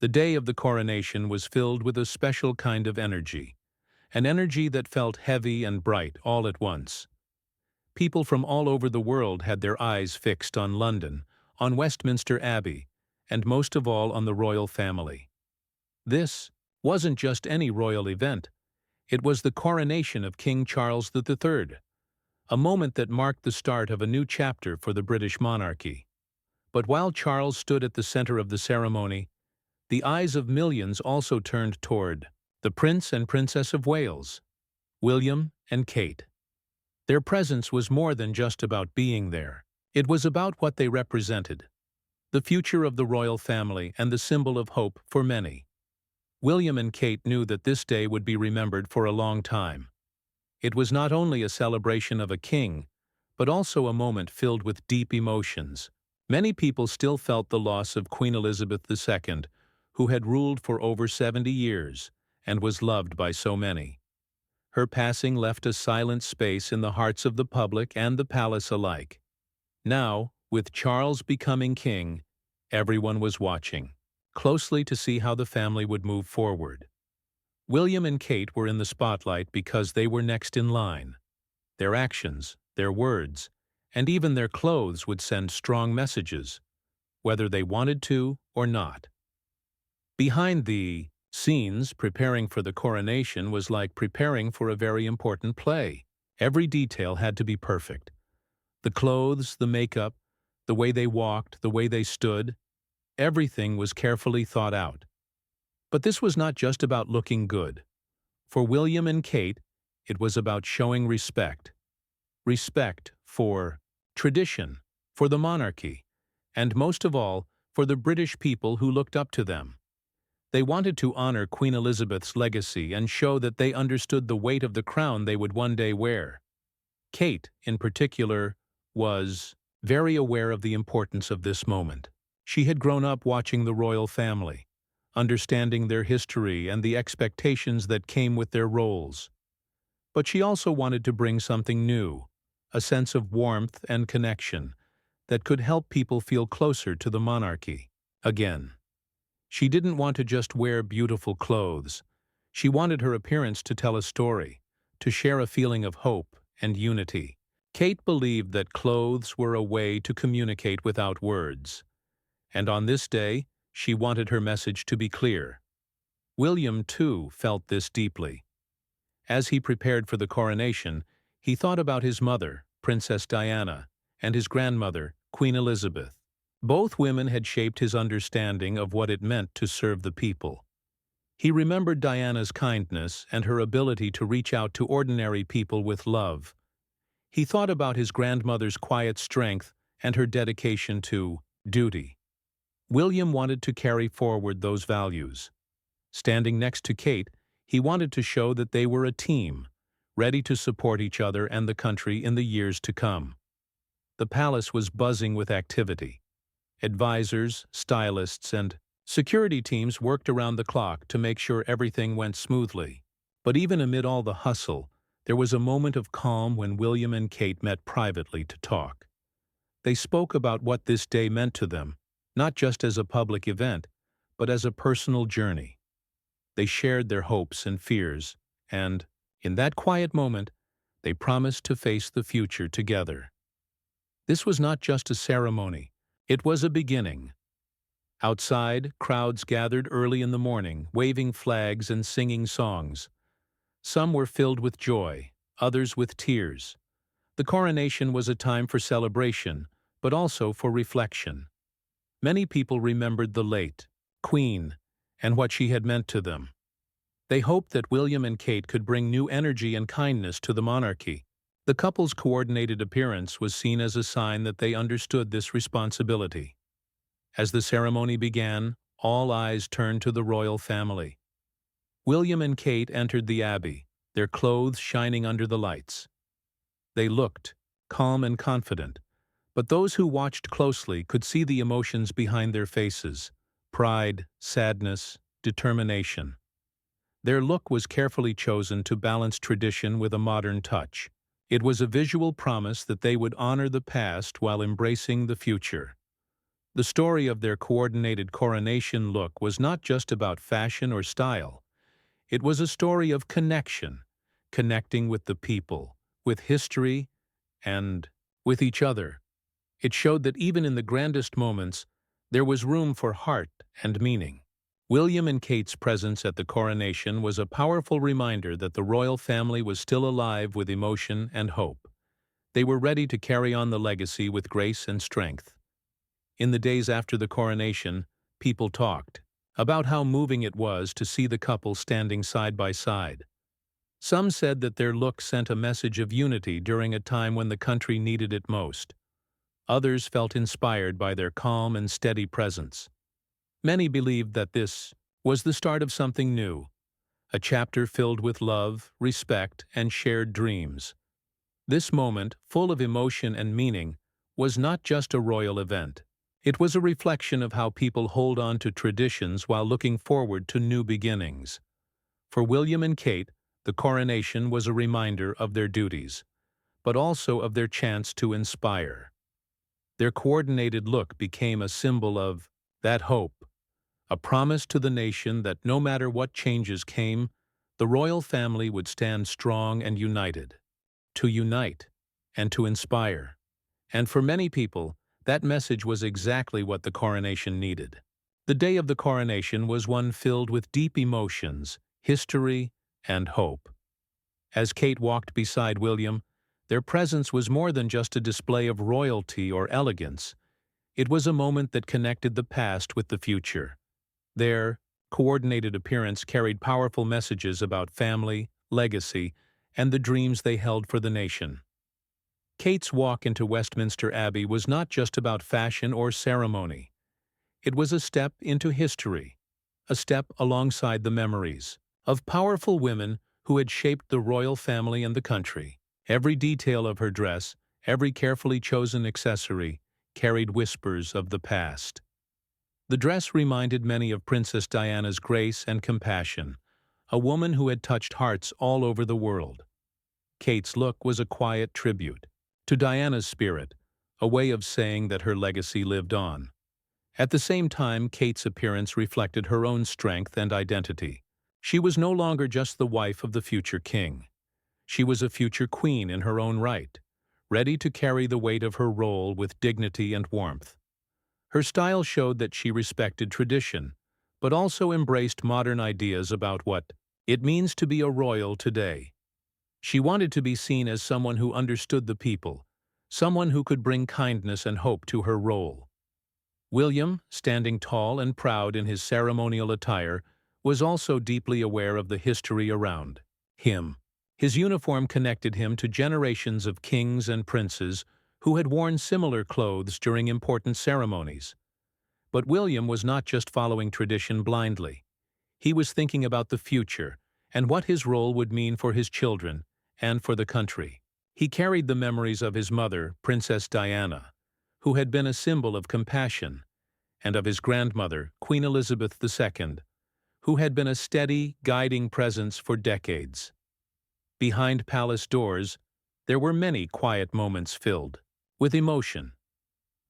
The day of the coronation was filled with a special kind of energy, an energy that felt heavy and bright all at once. People from all over the world had their eyes fixed on London, on Westminster Abbey, and most of all on the royal family. This wasn't just any royal event. It was the coronation of King Charles III, a moment that marked the start of a new chapter for the British monarchy. But while Charles stood at the center of the ceremony, the eyes of millions also turned toward the Prince and Princess of Wales, William and Kate. Their presence was more than just about being there. It was about what they represented, the future of the royal family and the symbol of hope for many. William and Kate knew that this day would be remembered for a long time. It was not only a celebration of a king, but also a moment filled with deep emotions. Many people still felt the loss of Queen Elizabeth II, who had ruled for over 70 years and was loved by so many. Her passing left a silent space in the hearts of the public and the palace alike. Now, with Charles becoming king, everyone was watching closely to see how the family would move forward. William and Kate were in the spotlight because they were next in line. Their actions, their words, and even their clothes would send strong messages, whether they wanted to or not. Behind the scenes, preparing for the coronation was like preparing for a very important play. Every detail had to be perfect. The clothes, the makeup, the way they walked, the way they stood, everything was carefully thought out. But this was not just about looking good. For William and Kate, it was about showing respect. Respect for tradition, for the monarchy, and most of all, for the British people who looked up to them. They wanted to honor Queen Elizabeth's legacy and show that they understood the weight of the crown they would one day wear. Kate, in particular, was very aware of the importance of this moment. She had grown up watching the royal family, understanding their history and the expectations that came with their roles. But she also wanted to bring something new, a sense of warmth and connection that could help people feel closer to the monarchy again. She didn't want to just wear beautiful clothes. She wanted her appearance to tell a story, to share a feeling of hope and unity. Kate believed that clothes were a way to communicate without words. And on this day, she wanted her message to be clear. William, too, felt this deeply. As he prepared for the coronation, he thought about his mother, Princess Diana, and his grandmother, Queen Elizabeth. Both women had shaped his understanding of what it meant to serve the people. He remembered Diana's kindness and her ability to reach out to ordinary people with love. He thought about his grandmother's quiet strength and her dedication to duty. William wanted to carry forward those values. Standing next to Kate, he wanted to show that they were a team, ready to support each other and the country in the years to come. The palace was buzzing with activity. Advisors, stylists, and security teams worked around the clock to make sure everything went smoothly. But even amid all the hustle, there was a moment of calm when William and Kate met privately to talk. They spoke about what this day meant to them, not just as a public event, but as a personal journey. They shared their hopes and fears, and, in that quiet moment, they promised to face the future together. This was not just a ceremony, it was a beginning. Outside, crowds gathered early in the morning, waving flags and singing songs. Some were filled with joy, others with tears. The coronation was a time for celebration, but also for reflection. Many people remembered the late Queen and what she had meant to them. They hoped that William and Kate could bring new energy and kindness to the monarchy. The couple's coordinated appearance was seen as a sign that they understood this responsibility. As the ceremony began, all eyes turned to the royal family. William and Kate entered the Abbey, their clothes shining under the lights. They looked calm and confident, but those who watched closely could see the emotions behind their faces: pride, sadness, determination. Their look was carefully chosen to balance tradition with a modern touch. It was a visual promise that they would honor the past while embracing the future. The story of their coordinated coronation look was not just about fashion or style. It was a story of connection, connecting with the people, with history, and with each other. It showed that even in the grandest moments, there was room for heart and meaning. William and Kate's presence at the coronation was a powerful reminder that the royal family was still alive with emotion and hope. They were ready to carry on the legacy with grace and strength. In the days after the coronation, people talked about how moving it was to see the couple standing side by side. Some said that their look sent a message of unity during a time when the country needed it most. Others felt inspired by their calm and steady presence. Many believed that this was the start of something new, a chapter filled with love, respect, and shared dreams. This moment, full of emotion and meaning, was not just a royal event. It was a reflection of how people hold on to traditions while looking forward to new beginnings. For William and Kate, the coronation was a reminder of their duties, but also of their chance to inspire. Their coordinated look became a symbol of that hope, a promise to the nation that no matter what changes came, the royal family would stand strong and united. To unite and to inspire. And for many people, that message was exactly what the coronation needed. The day of the coronation was one filled with deep emotions, history, and hope. As Kate walked beside William, their presence was more than just a display of royalty or elegance. It was a moment that connected the past with the future. Their coordinated appearance carried powerful messages about family, legacy, and the dreams they held for the nation. Kate's walk into Westminster Abbey was not just about fashion or ceremony. It was a step into history, a step alongside the memories of powerful women who had shaped the royal family and the country. Every detail of her dress, every carefully chosen accessory, carried whispers of the past. The dress reminded many of Princess Diana's grace and compassion, a woman who had touched hearts all over the world. Kate's look was a quiet tribute to Diana's spirit, a way of saying that her legacy lived on. At the same time, Kate's appearance reflected her own strength and identity. She was no longer just the wife of the future king. She was a future queen in her own right, ready to carry the weight of her role with dignity and warmth. Her style showed that she respected tradition, but also embraced modern ideas about what it means to be a royal today. She wanted to be seen as someone who understood the people, someone who could bring kindness and hope to her role. William, standing tall and proud in his ceremonial attire, was also deeply aware of the history around him. His uniform connected him to generations of kings and princes who had worn similar clothes during important ceremonies. But William was not just following tradition blindly. He was thinking about the future and what his role would mean for his children and for the country. He carried the memories of his mother, Princess Diana, who had been a symbol of compassion, and of his grandmother, Queen Elizabeth II, who had been a steady, guiding presence for decades. Behind palace doors, there were many quiet moments filled with emotion.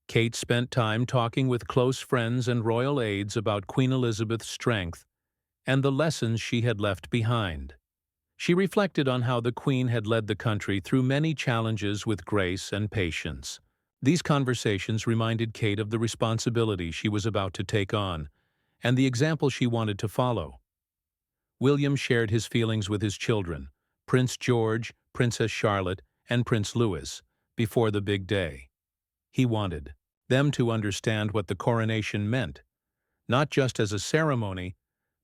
Kate spent time talking with close friends and royal aides about Queen Elizabeth's strength and the lessons she had left behind. She reflected on how the Queen had led the country through many challenges with grace and patience. These conversations reminded Kate of the responsibility she was about to take on, and the example she wanted to follow. William shared his feelings with his children, Prince George, Princess Charlotte, and Prince Louis, before the big day. He wanted them to understand what the coronation meant, not just as a ceremony,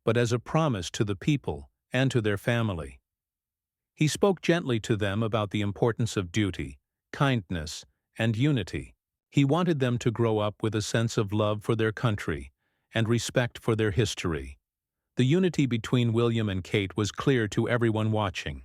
but as a promise to the people and to their family. He spoke gently to them about the importance of duty, kindness, and unity. He wanted them to grow up with a sense of love for their country and respect for their history. The unity between William and Kate was clear to everyone watching.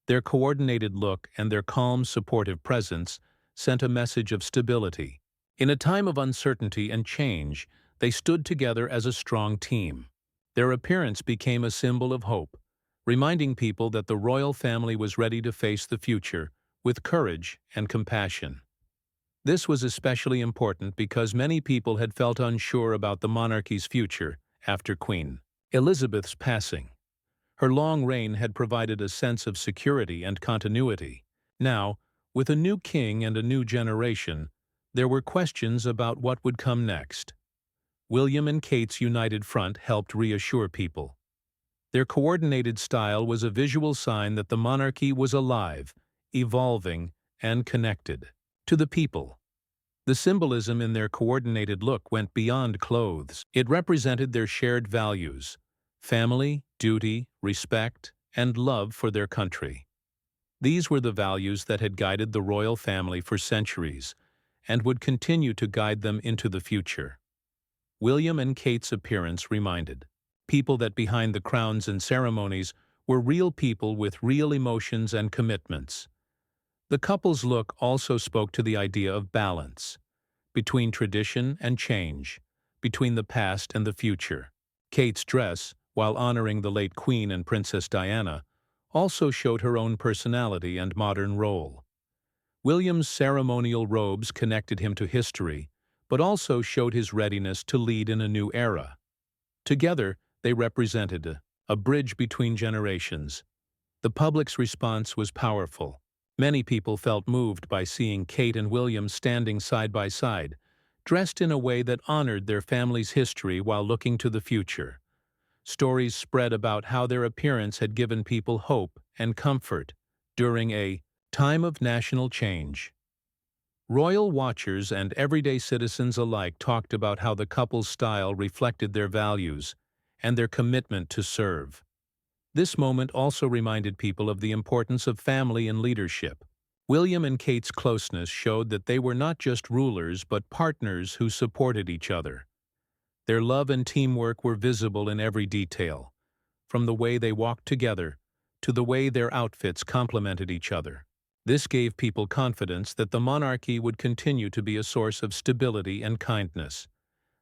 Their coordinated look and their calm, supportive presence sent a message of stability. In a time of uncertainty and change, they stood together as a strong team. Their appearance became a symbol of hope, reminding people that the royal family was ready to face the future with courage and compassion. This was especially important because many people had felt unsure about the monarchy's future after Queen Elizabeth's passing. Her long reign had provided a sense of security and continuity. Now, with a new king and a new generation, there were questions about what would come next. William and Kate's united front helped reassure people. Their coordinated style was a visual sign that the monarchy was alive, evolving, and connected. To the people, the symbolism in their coordinated look went beyond clothes. It represented their shared values: family, duty, respect, and love for their country. These were the values that had guided the royal family for centuries and would continue to guide them into the future. William and Kate's appearance reminded people that behind the crowns and ceremonies were real people with real emotions and commitments. The couple's look also spoke to the idea of balance between tradition and change, between the past and the future. Kate's dress, while honoring the late Queen and Princess Diana, also showed her own personality and modern role. William's ceremonial robes connected him to history, but also showed his readiness to lead in a new era. Together, they represented a bridge between generations. The public's response was powerful. Many people felt moved by seeing Kate and William standing side by side, dressed in a way that honored their family's history while looking to the future. Stories spread about how their appearance had given people hope and comfort during a time of national change. Royal watchers and everyday citizens alike talked about how the couple's style reflected their values and their commitment to serve. This moment also reminded people of the importance of family and leadership. William and Kate's closeness showed that they were not just rulers but partners who supported each other. Their love and teamwork were visible in every detail, from the way they walked together to the way their outfits complemented each other. This gave people confidence that the monarchy would continue to be a source of stability and kindness.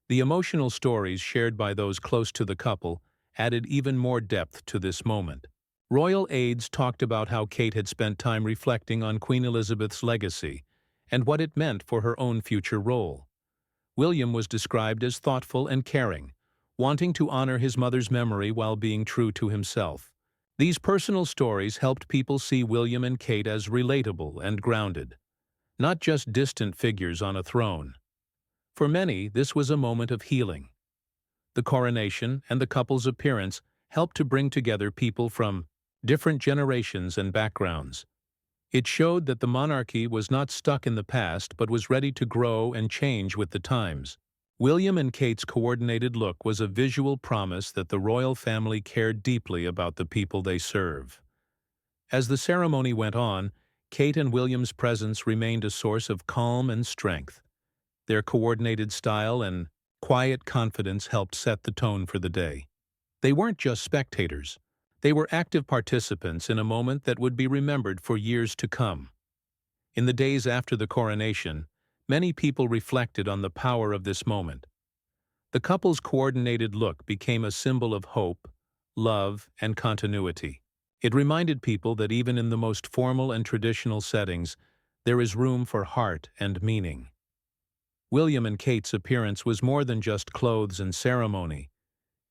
The emotional stories shared by those close to the couple added even more depth to this moment. Royal aides talked about how Kate had spent time reflecting on Queen Elizabeth's legacy and what it meant for her own future role. William was described as thoughtful and caring, wanting to honor his mother's memory while being true to himself. These personal stories helped people see William and Kate as relatable and grounded, not just distant figures on a throne. For many, this was a moment of healing. The coronation and the couple's appearance helped to bring together people from different generations and backgrounds. It showed that the monarchy was not stuck in the past but was ready to grow and change with the times. William and Kate's coordinated look was a visual promise that the royal family cared deeply about the people they serve. As the ceremony went on, Kate and William's presence remained a source of calm and strength. Their coordinated style and quiet confidence helped set the tone for the day. They weren't just spectators. They were active participants in a moment that would be remembered for years to come. In the days after the coronation, many people reflected on the power of this moment. The couple's coordinated look became a symbol of hope, love, and continuity. It reminded people that even in the most formal and traditional settings, there is room for heart and meaning. William and Kate's appearance was more than just clothes and ceremony.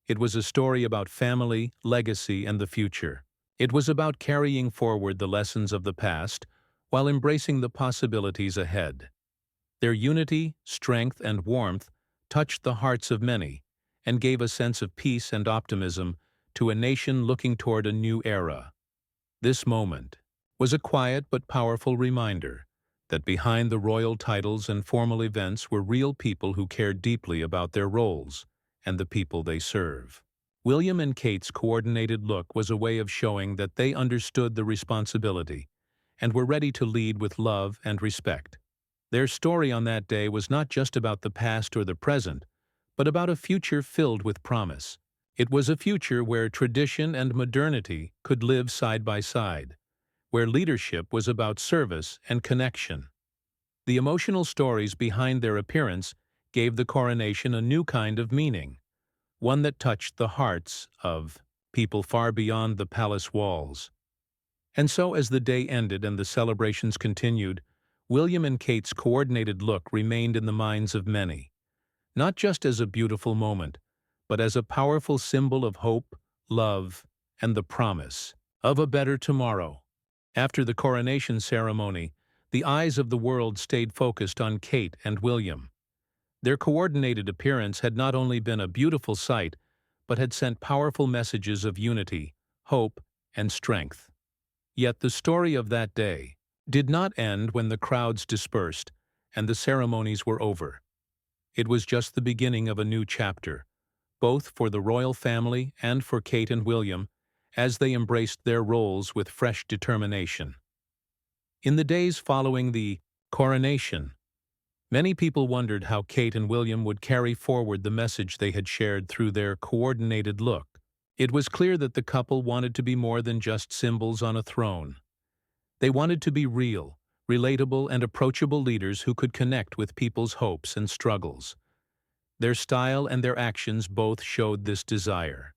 It was a story about family, legacy, and the future. It was about carrying forward the lessons of the past while embracing the possibilities ahead. Their unity, strength, and warmth touched the hearts of many and gave a sense of peace and optimism to a nation looking toward a new era. This moment was a quiet but powerful reminder that behind the royal titles and formal events were real people who cared deeply about their roles and the people they serve. William and Kate's coordinated look was a way of showing that they understood the responsibility and were ready to lead with love and respect. Their story on that day was not just about the past or the present, but about a future filled with promise. It was a future where tradition and modernity could live side by side, where leadership was about service and connection. The emotional stories behind their appearance gave the coronation a new kind of meaning, one that touched the hearts of people far beyond the palace walls. And so, as the day ended and the celebrations continued, William and Kate's coordinated look remained in the minds of many, not just as a beautiful moment, but as a powerful symbol of hope, love, and the promise of a better tomorrow. After the coronation ceremony, the eyes of the world stayed focused on Kate and William. Their coordinated appearance had not only been a beautiful sight, but had sent powerful messages of unity, hope, and strength. Yet the story of that day did not end when the crowds dispersed and the ceremonies were over. It was just the beginning of a new chapter, both for the royal family and for Kate and William, as they embraced their roles with fresh determination. In the days following the coronation, many people wondered how Kate and William would carry forward the message they had shared through their coordinated look. It was clear that the couple wanted to be more than just symbols on a throne. They wanted to be real, relatable, and approachable leaders who could connect with people's hopes and struggles. Their style and their actions both showed this desire.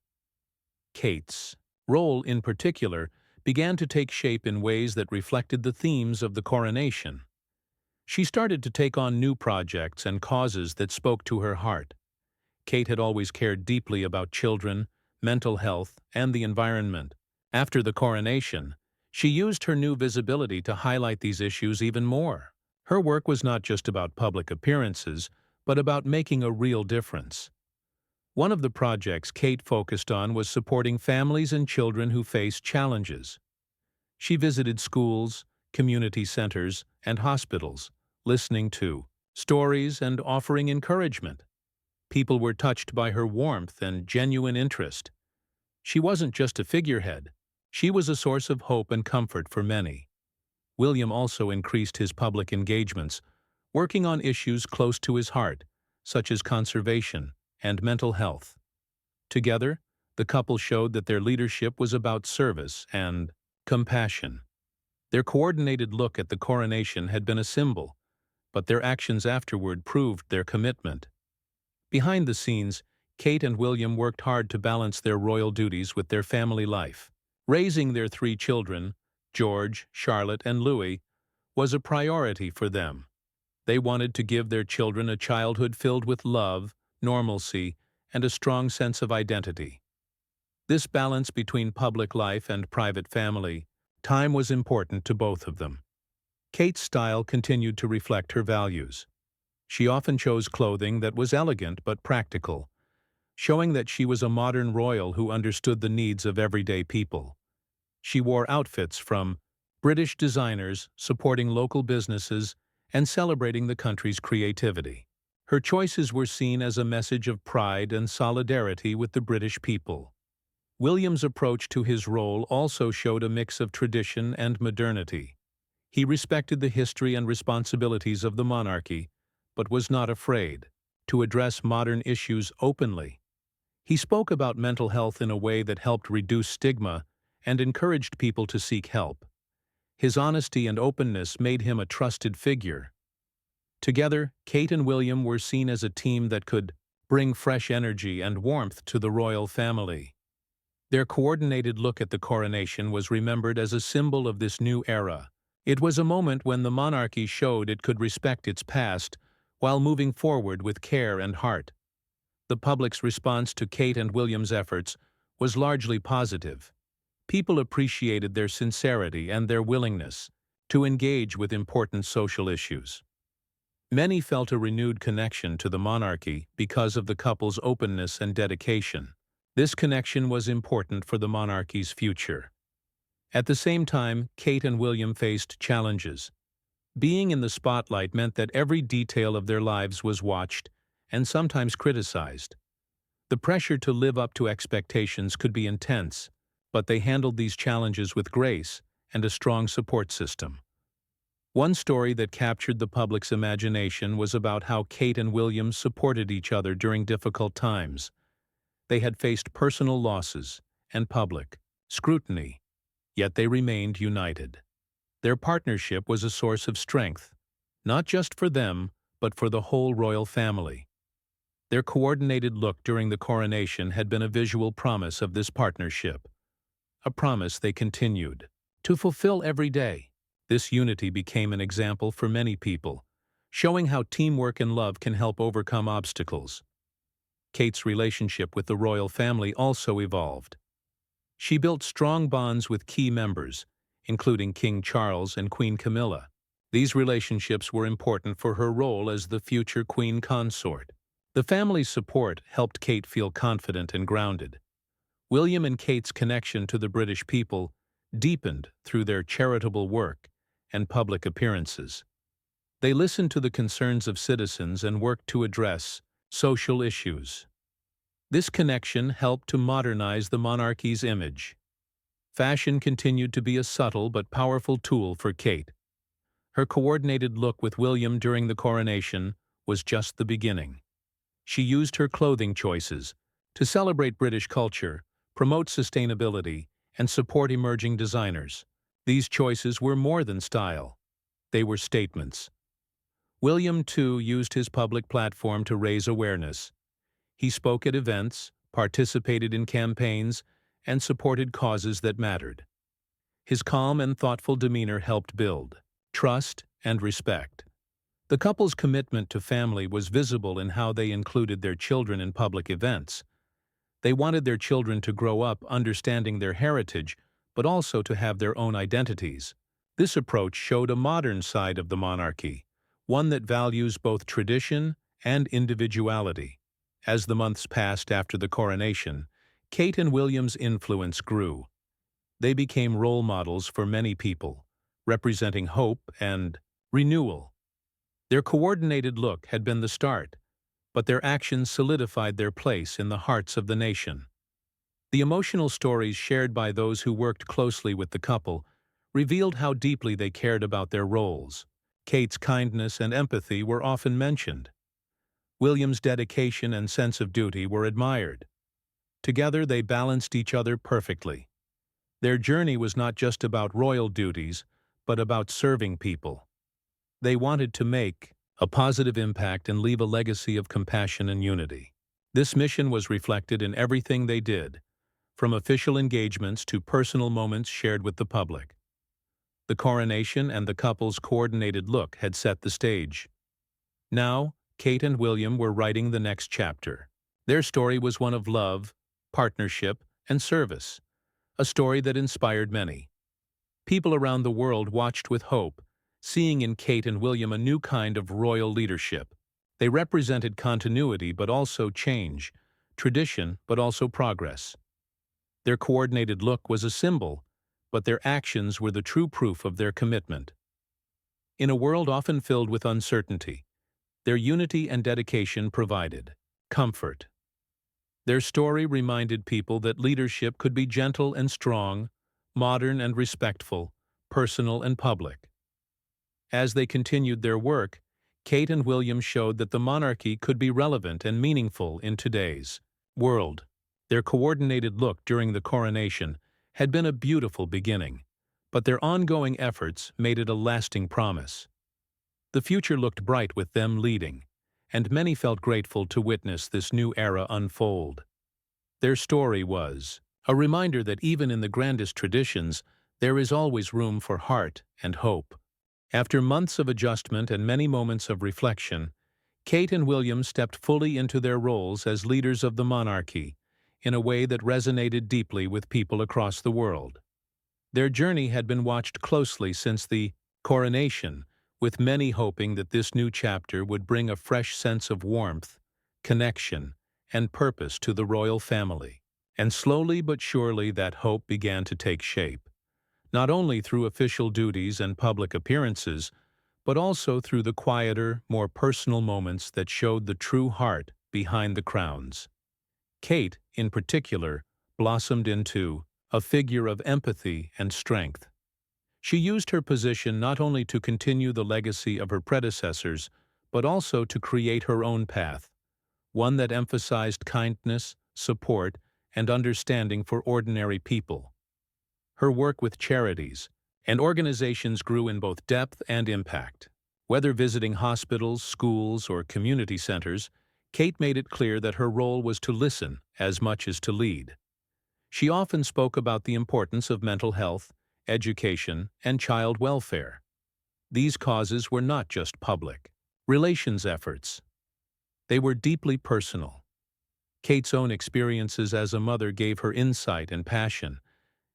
Kate's role, in particular, began to take shape in ways that reflected the themes of the coronation. She started to take on new projects and causes that spoke to her heart. Kate had always cared deeply about children, mental health, and the environment. After the coronation, she used her new visibility to highlight these issues even more. Her work was not just about public appearances, but about making a real difference. One of the projects Kate focused on was supporting families and children who face challenges. She visited schools, community centers, and hospitals, listening to stories and offering encouragement. People were touched by her warmth and genuine interest. She wasn't just a figurehead. She was a source of hope and comfort for many. William also increased his public engagements, working on issues close to his heart, such as conservation and mental health. Together, the couple showed that their leadership was about service and compassion. Their coordinated look at the coronation had been a symbol, but their actions afterward proved their commitment. Behind the scenes, Kate and William worked hard to balance their royal duties with their family life. Raising their 3 children, George, Charlotte, and Louis, was a priority for them. They wanted to give their children a childhood filled with love, normalcy, and a strong sense of identity. This balance between public life and private family time was important to both of them. Kate's style continued to reflect her values. She often chose clothing that was elegant but practical, showing that she was a modern royal who understood the needs of everyday people. She wore outfits from British designers, supporting local businesses, and celebrating the country's creativity. Her choices were seen as a message of pride and solidarity with the British people. William's approach to his role also showed a mix of tradition and modernity. He respected the history and responsibilities of the monarchy, but was not afraid to address modern issues openly. He spoke about mental health in a way that helped reduce stigma and encouraged people to seek help. His honesty and openness made him a trusted figure. Together, Kate and William were seen as a team that could bring fresh energy and warmth to the royal family. Their coordinated look at the coronation was remembered as a symbol of this new era. It was a moment when the monarchy showed it could respect its past while moving forward with care and heart. The public's response to Kate and William's efforts was largely positive. People appreciated their sincerity and their willingness to engage with important social issues. Many felt a renewed connection to the monarchy because of the couple's openness and dedication. This connection was important for the monarchy's future. At the same time, Kate and William faced challenges. Being in the spotlight meant that every detail of their lives was watched and sometimes criticized. The pressure to live up to expectations could be intense, but they handled these challenges with grace and a strong support system. One story that captured the public's imagination was about how Kate and William supported each other during difficult times. They had faced personal losses and public scrutiny, yet they remained united. Their partnership was a source of strength, not just for them, but for the whole royal family. Their coordinated look during the coronation had been a visual promise of this partnership, a promise they continued to fulfill every day. This unity became an example for many people, showing how teamwork and love can help overcome obstacles. Kate's relationship with the royal family also evolved. She built strong bonds with key members, including King Charles and Queen Camilla. These relationships were important for her role as the future queen consort. The family's support helped Kate feel confident and grounded. William and Kate's connection to the British people deepened through their charitable work and public appearances. They listened to the concerns of citizens and worked to address social issues. This connection helped to modernize the monarchy's image. Fashion continued to be a subtle but powerful tool for Kate. Her coordinated look with William during the coronation was just the beginning. She used her clothing choices to celebrate British culture, promote sustainability, and support emerging designers. These choices were more than style. They were statements. William, too, used his public platform to raise awareness. He spoke at events, participated in campaigns, and supported causes that mattered. His calm and thoughtful demeanor helped build trust and respect. The couple's commitment to family was visible in how they included their children in public events. They wanted their children to grow up understanding their heritage, but also to have their own identities. This approach showed a modern side of the monarchy, one that values both tradition and individuality. As the months passed after the coronation, Kate and William's influence grew. They became role models for many people, representing hope and renewal. Their coordinated look had been the start, but their actions solidified their place in the hearts of the nation. The emotional stories shared by those who worked closely with the couple revealed how deeply they cared about their roles. Kate's kindness and empathy were often mentioned. William's dedication and sense of duty were admired. Together they balanced each other perfectly. Their journey was not just about royal duties, but about serving people. They wanted to make a positive impact and leave a legacy of compassion and unity. This mission was reflected in everything they did, from official engagements to personal moments shared with the public. The coronation and the couple's coordinated look had set the stage. Now, Kate and William were writing the next chapter. Their story was one of love, partnership, and service, a story that inspired many. People around the world watched with hope, seeing in Kate and William a new kind of royal leadership. They represented continuity but also change, tradition but also progress. Their coordinated look was a symbol, but their actions were the true proof of their commitment. In a world often filled with uncertainty, their unity and dedication provided comfort. Their story reminded people that leadership could be gentle and strong, modern and respectful, personal and public. As they continued their work, Kate and William showed that the monarchy could be relevant and meaningful in today's world. Their coordinated look during the coronation had been a beautiful beginning, but their ongoing efforts made it a lasting promise. The future looked bright with them leading, and many felt grateful to witness this new era unfold. Their story was a reminder that even in the grandest traditions, there is always room for heart and hope. After months of adjustment and many moments of reflection, Kate and William stepped fully into their roles as leaders of the monarchy in a way that resonated deeply with people across the world. Their journey had been watched closely since the coronation, with many hoping that this new chapter would bring a fresh sense of warmth, connection, and purpose to the royal family. And slowly but surely that hope began to take shape, not only through official duties and public appearances, but also through the quieter, more personal moments that showed the true heart behind the crowns. Kate, in particular, blossomed into a figure of empathy and strength. She used her position not only to continue the legacy of her predecessors, but also to create her own path, one that emphasized kindness, support, and understanding for ordinary people. Her work with charities and organizations grew in both depth and impact. Whether visiting hospitals, schools, or community centers, Kate made it clear that her role was to listen as much as to lead. She often spoke about the importance of mental health, education, and child welfare. These causes were not just public relations efforts. They were deeply personal. Kate's own experiences as a mother gave her insight and passion,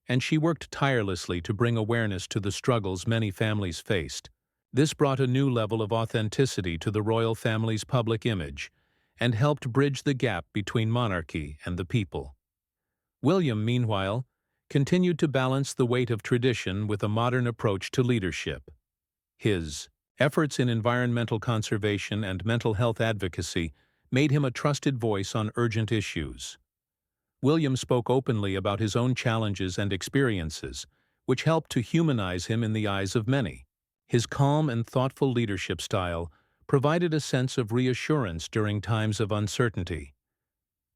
and she worked tirelessly to bring awareness to the struggles many families faced. This brought a new level of authenticity to the royal family's public image and helped bridge the gap between monarchy and the people. William, meanwhile, continued to balance the weight of tradition with a modern approach to leadership. His efforts in environmental conservation and mental health advocacy made him a trusted voice on urgent issues. William spoke openly about his own challenges and experiences, which helped to humanize him in the eyes of many. His calm and thoughtful leadership style provided a sense of reassurance during times of uncertainty.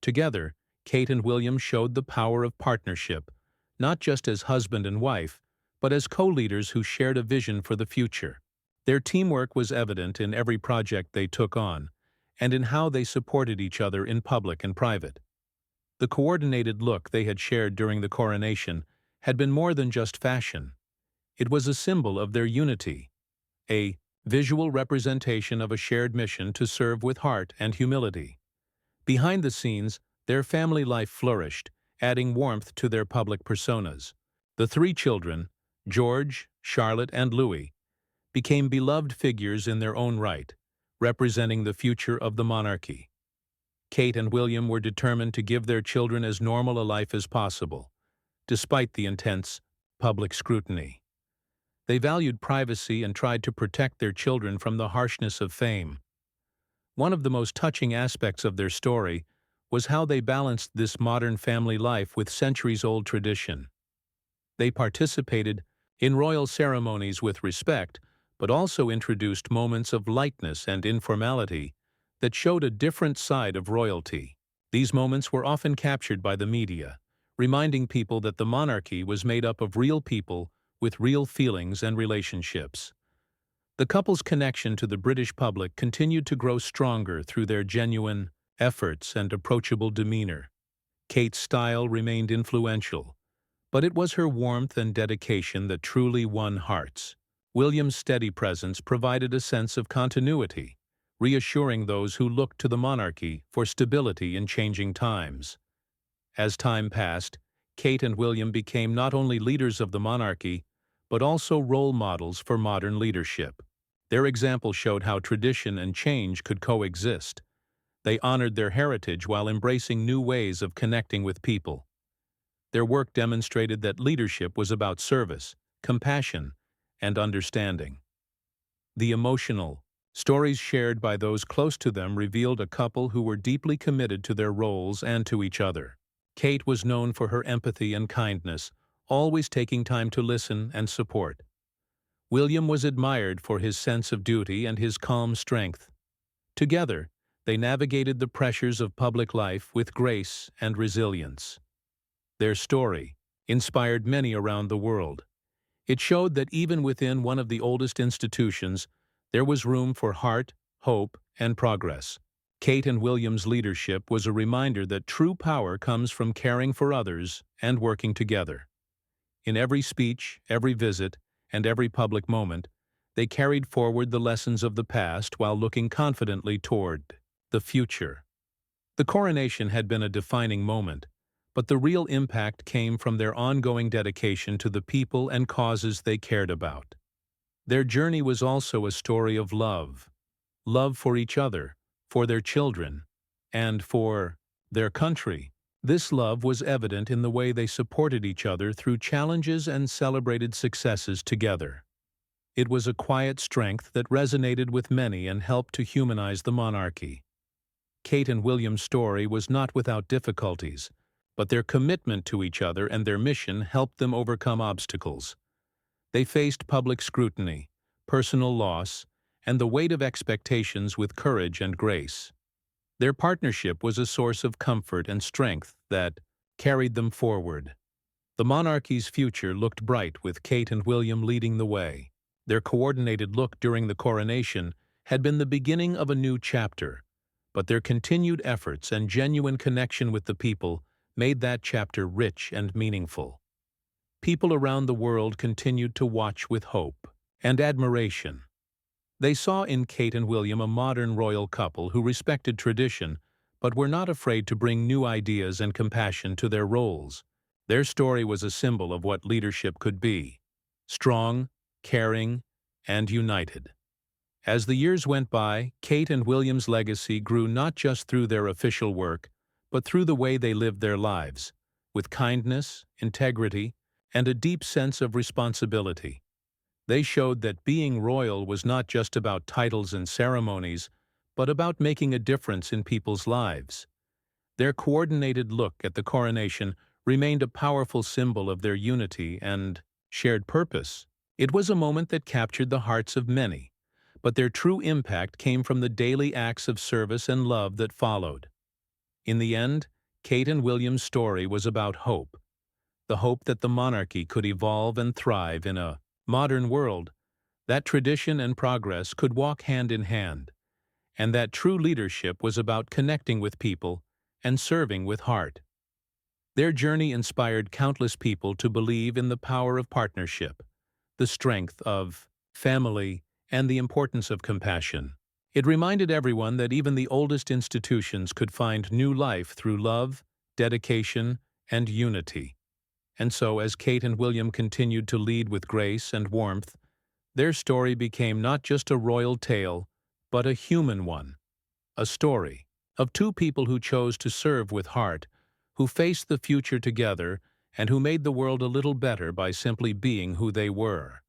Together, Kate and William showed the power of partnership, not just as husband and wife, but as co-leaders who shared a vision for the future. Their teamwork was evident in every project they took on, and in how they supported each other in public and private. The coordinated look they had shared during the coronation had been more than just fashion. It was a symbol of their unity, a visual representation of a shared mission to serve with heart and humility. Behind the scenes, their family life flourished, adding warmth to their public personas. The three children, George, Charlotte, and Louis, became beloved figures in their own right, representing the future of the monarchy. Kate and William were determined to give their children as normal a life as possible, despite the intense public scrutiny. They valued privacy and tried to protect their children from the harshness of fame. One of the most touching aspects of their story was how they balanced this modern family life with centuries-old tradition. They participated in royal ceremonies with respect, but also introduced moments of lightness and informality that showed a different side of royalty. These moments were often captured by the media, reminding people that the monarchy was made up of real people with real feelings and relationships. The couple's connection to the British public continued to grow stronger through their genuine efforts and approachable demeanor. Kate's style remained influential, but it was her warmth and dedication that truly won hearts. William's steady presence provided a sense of continuity, reassuring those who looked to the monarchy for stability in changing times. As time passed, Kate and William became not only leaders of the monarchy, but also role models for modern leadership. Their example showed how tradition and change could coexist. They honored their heritage while embracing new ways of connecting with people. Their work demonstrated that leadership was about service, compassion, and understanding. The emotional stories shared by those close to them revealed a couple who were deeply committed to their roles and to each other. Kate was known for her empathy and kindness, always taking time to listen and support. William was admired for his sense of duty and his calm strength. Together, they navigated the pressures of public life with grace and resilience. Their story inspired many around the world. It showed that even within one of the oldest institutions, there was room for heart, hope, and progress. Kate and William's leadership was a reminder that true power comes from caring for others and working together. In every speech, every visit, and every public moment, they carried forward the lessons of the past while looking confidently toward the future. The coronation had been a defining moment, but the real impact came from their ongoing dedication to the people and causes they cared about. Their journey was also a story of love for each other, for their children, and for their country. This love was evident in the way they supported each other through challenges and celebrated successes together. It was a quiet strength that resonated with many and helped to humanize the monarchy. Kate and William's story was not without difficulties, but their commitment to each other and their mission helped them overcome obstacles. They faced public scrutiny, personal loss, and the weight of expectations with courage and grace. Their partnership was a source of comfort and strength that carried them forward. The monarchy's future looked bright with Kate and William leading the way. Their coordinated look during the coronation had been the beginning of a new chapter, but their continued efforts and genuine connection with the people made that chapter rich and meaningful. people around the world continued to watch with hope and admiration. They saw in Kate and William a modern royal couple who respected tradition but were not afraid to bring new ideas and compassion to their roles. Their story was a symbol of what leadership could be: strong, caring, and united. As the years went by, Kate and William's legacy grew not just through their official work, but through the way they lived their lives, with kindness, integrity, and a deep sense of responsibility. They showed that being royal was not just about titles and ceremonies, but about making a difference in people's lives. Their coordinated look at the coronation remained a powerful symbol of their unity and shared purpose. It was a moment that captured the hearts of many, but their true impact came from the daily acts of service and love that followed. In the end, Kate and William's story was about hope, the hope that the monarchy could evolve and thrive in a modern world, that tradition and progress could walk hand in hand, and that true leadership was about connecting with people and serving with heart. Their journey inspired countless people to believe in the power of partnership, the strength of family, and the importance of compassion. It reminded everyone that even the oldest institutions could find new life through love, dedication, and unity. And so, as Kate and William continued to lead with grace and warmth, their story became not just a royal tale, but a human one, a story of two people who chose to serve with heart, who faced the future together, and who made the world a little better by simply being who they were.